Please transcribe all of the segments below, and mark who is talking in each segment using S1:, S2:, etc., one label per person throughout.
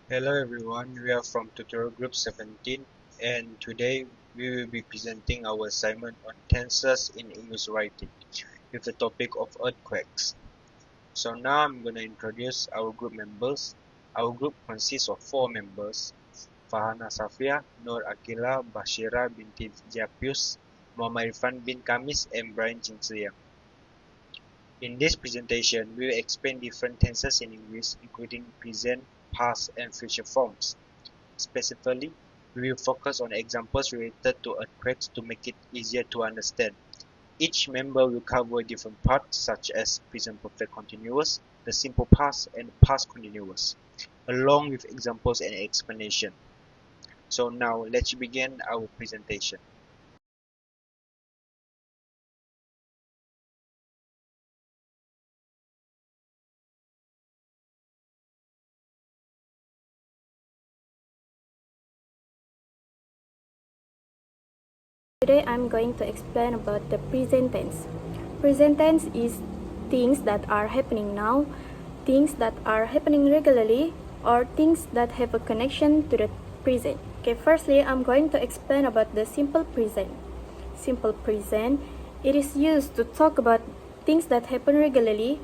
S1: Hello everyone, we are from tutorial group 17 and today we will be presenting our assignment on tenses in English writing with the topic of earthquakes. So now I'm going to introduce our group members. Our group consists of 4 members: Fahana Safia, Nur Akila, Bashira binti Japius, Muhammad Irfan bin Kamis and Brian Chinseyang. In this presentation, we will explain different tenses in English including present, past and future forms. Specifically, we will focus on examples related to earthquakes to make it easier to understand. Each member will cover a different part such as present perfect continuous, the simple past and past continuous, along with examples and explanation. So now let's begin our presentation.
S2: Today I'm going to explain about the present tense. Present tense is things that are happening now, things that are happening regularly, or things that have a connection to the present. Okay, firstly I'm going to explain about the simple present. Simple present, it is used to talk about things that happen regularly,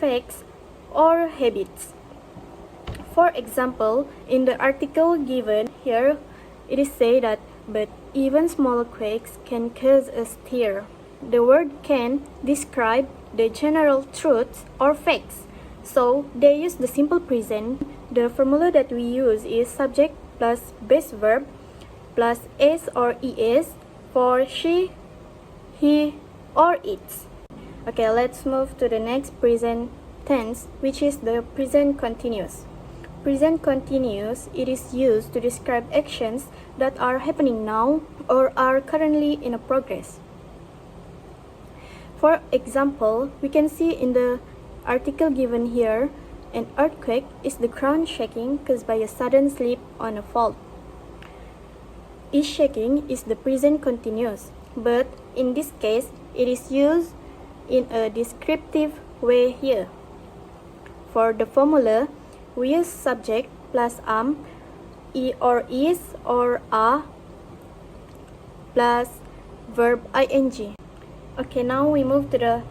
S2: facts, or habits. For example, in the article given here, it is said that but even small quakes can cause a stir. The word can describe the general truths or facts. So they use the simple present. The formula that we use is subject plus base verb plus s or es for she, he, or it. Okay, let's move to the next present tense, which is the present continuous. Present continuous, it is used to describe actions that are happening now or are currently in a progress. For example, we can see in the article given here, an earthquake is the ground shaking caused by a sudden slip on a fault. Is shaking is the present continuous, but in this case, it is used in a descriptive way here. For the formula, we use subject plus e or is or a plus verb ing. Okay, now we move to the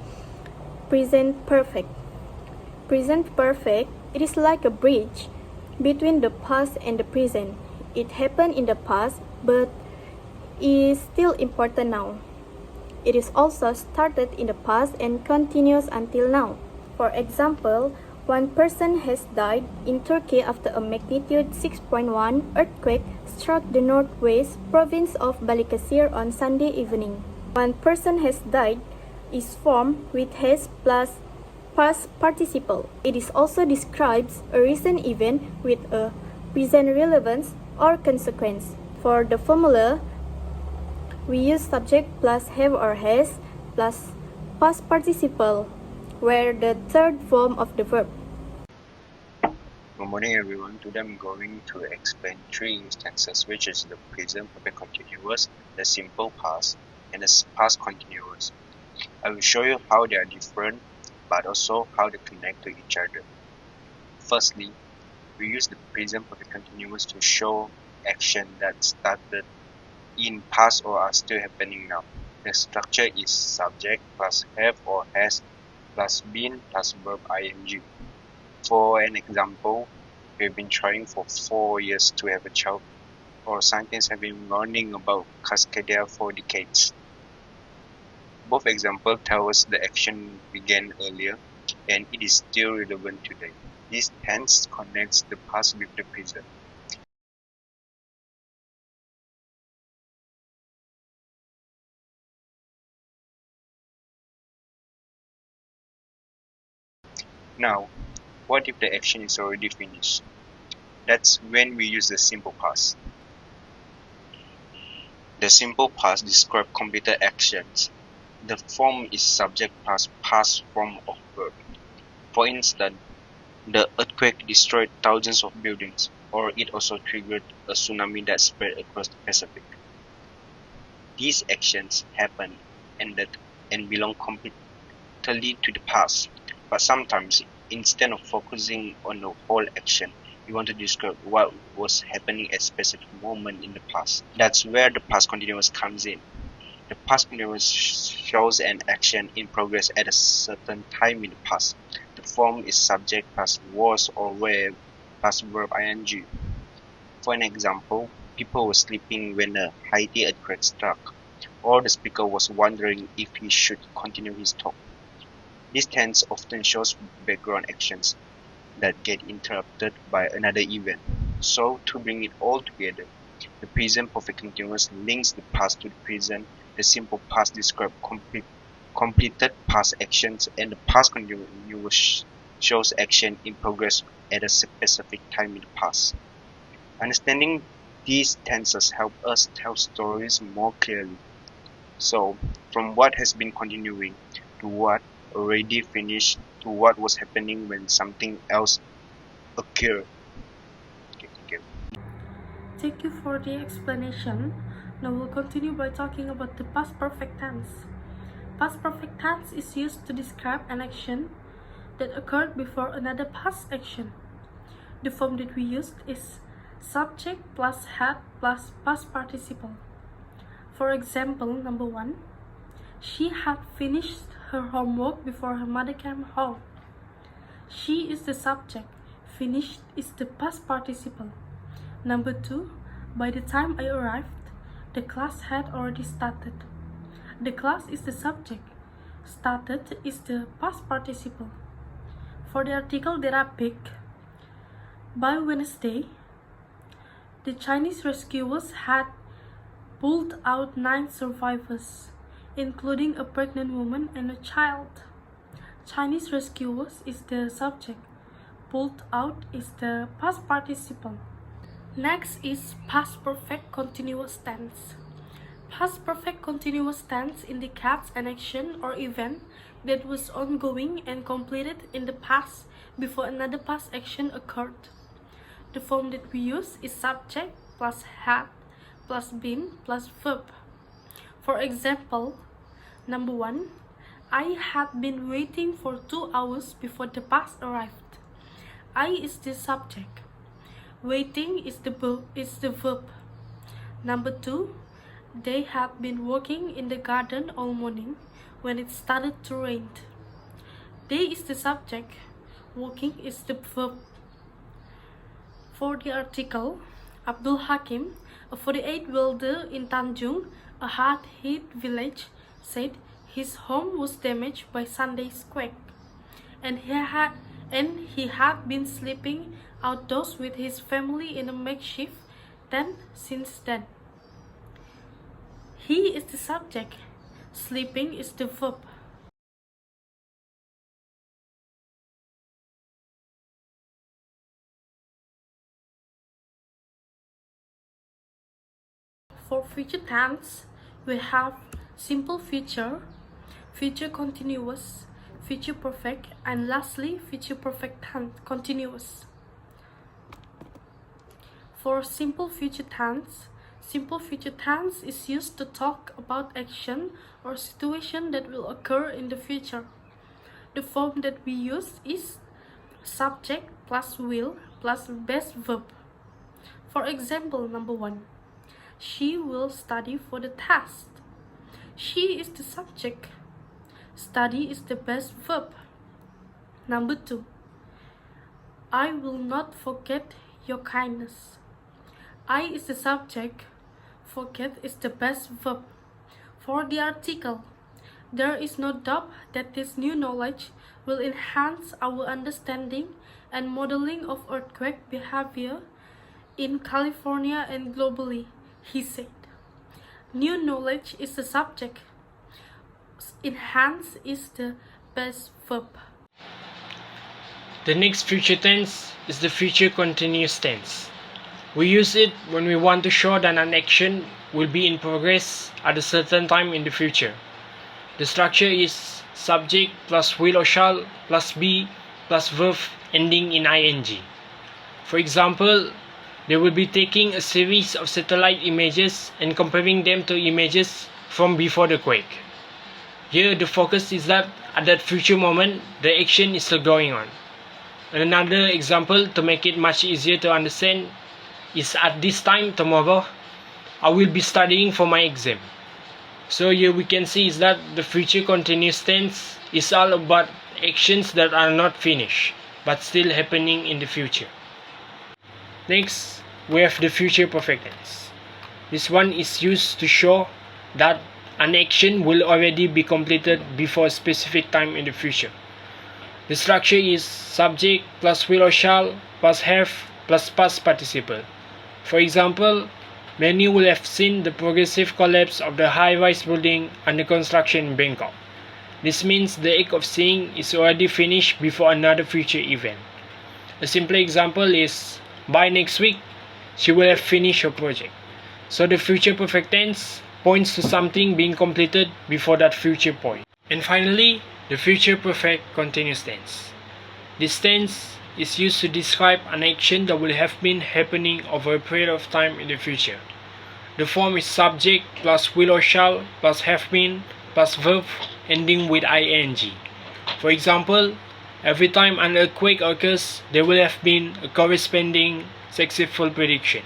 S2: present perfect. Present perfect, it is like a bridge between the past and the present. It happened in the past but is still important now. It is also started in the past and continues until now. For example, one person has died in Turkey after a magnitude 6.1 earthquake struck the northwest province of Balıkesir on Sunday evening. One person has died is formed with has plus past participle. It is also describes a recent event with a present relevance or consequence. For the formula, we use subject plus have or has plus past participle, where the third form of the verb.
S1: Good morning everyone, today I'm going to explain 3 instances, which is the present perfect continuous, the simple past, and the past continuous. I will show you how they are different, but also how they connect to each other. Firstly, we use the present perfect continuous to show action that started in past or are still happening now. The structure is subject plus have or has plus been plus verb ing. For an example, we've been trying for 4 years to have a child, or scientists have been learning about cascadia for decades. Both examples tell us the action began earlier and it is still relevant today. This tense connects the past with the present. Now, what if the action is already finished? That's when we use the simple past. The simple past describes completed actions. The form is subject plus past form of verb. For instance, the earthquake destroyed thousands of buildings, or it also triggered a tsunami that spread across the Pacific. These actions happened and belong completely to the past, but sometimes, instead of focusing on the whole action, We want to describe what was happening at a specific moment in the past. That's where the past continuous comes in. The past continuous shows an action in progress at a certain time in the past. The form is subject plus was or were plus verb ing. For an example, people were sleeping when a Haiti earthquake struck, or the speaker was wondering if he should continue his talk. This tense often shows background actions that get interrupted by another event. So, to bring it all together, the present perfect continuous links the past to the present. The simple past describes completed past actions, and the past continuous shows action in progress at a specific time in the past. Understanding these tenses help us tell stories more clearly. So, from what has been continuing to what already finished to what was happening when something else occurred. Okay, thank you.
S3: Thank you for the explanation. Now we'll continue by talking about the past perfect tense. Past perfect tense is used to describe an action that occurred before another past action. The form that we used is subject plus had plus past participle. For example, number 1, she had finished her homework before her mother came home. She is the subject. Finished is the past participle. Number 2, by the time I arrived, the class had already started. The class is the subject. Started is the past participle. For the article that I picked, by Wednesday, the Chinese rescuers had pulled out 9 survivors, including a pregnant woman and a child. Chinese rescuers is the subject. Pulled out is the past participle. Next is past perfect continuous tense. Past perfect continuous tense indicates an action or event that was ongoing and completed in the past before another past action occurred. The form that we use is subject plus had plus been plus verb. For example, number 1, I had been waiting for 2 hours before the bus arrived. I is the subject. Waiting is the verb. Number 2, they had been working in the garden all morning when it started to rain. They is the subject. Working is the verb. For the article, Abdul Hakim, a 48 welder in Tanjung, a hard-hit village, said his home was damaged by Sunday's quake, and he had been sleeping outdoors with his family in a makeshift tent since then. He is the subject. Sleeping is the verb. For future tense, we have simple future, future continuous, future perfect, and lastly, future perfect continuous. For simple future tense is used to talk about action or situation that will occur in the future. The form that we use is subject plus will plus best verb. For example, number 1, she will study for the test. She is the subject. Study is the best verb. Number 2, I will not forget your kindness. I is the subject. Forget is the best verb. For the article, there is no doubt that this new knowledge will enhance our understanding and modeling of earthquake behavior in California and globally, he said. New knowledge is the subject. Enhance is the best verb.
S4: The next future tense is the future continuous tense. We use it when we want to show that an action will be in progress at a certain time in the future. The structure is subject plus will or shall plus be plus verb ending in ing. For example, they will be taking a series of satellite images and comparing them to images from before the quake. Here the focus is that at that future moment, the action is still going on. And another example to make it much easier to understand is at this time tomorrow I will be studying for my exam. So here we can see is that the future continuous tense is all about actions that are not finished but still happening in the future. Next, we have the future perfect tense. This one is used to show that an action will already be completed before a specific time in the future. The structure is subject plus will or shall plus have plus past participle. For example, many will have seen the progressive collapse of the high-rise building under construction in Bangkok. This means the act of seeing is already finished before another future event. A simple example is, by next week, she will have finished her project. So the future perfect tense points to something being completed before that future point. And finally, the future perfect continuous tense. This tense is used to describe an action that will have been happening over a period of time in the future. The form is subject plus will or shall plus have been plus verb ending with ing. For example, every time an earthquake occurs, there will have been a corresponding successful prediction.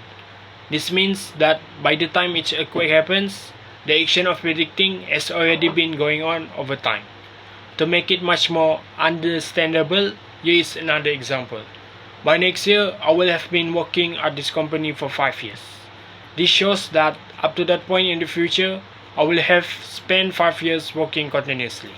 S4: This means that by the time each earthquake happens, the action of predicting has already been going on over time. To make it much more understandable, here is another example. By next year, I will have been working at this company for 5 years. This shows that up to that point in the future, I will have spent 5 years working continuously.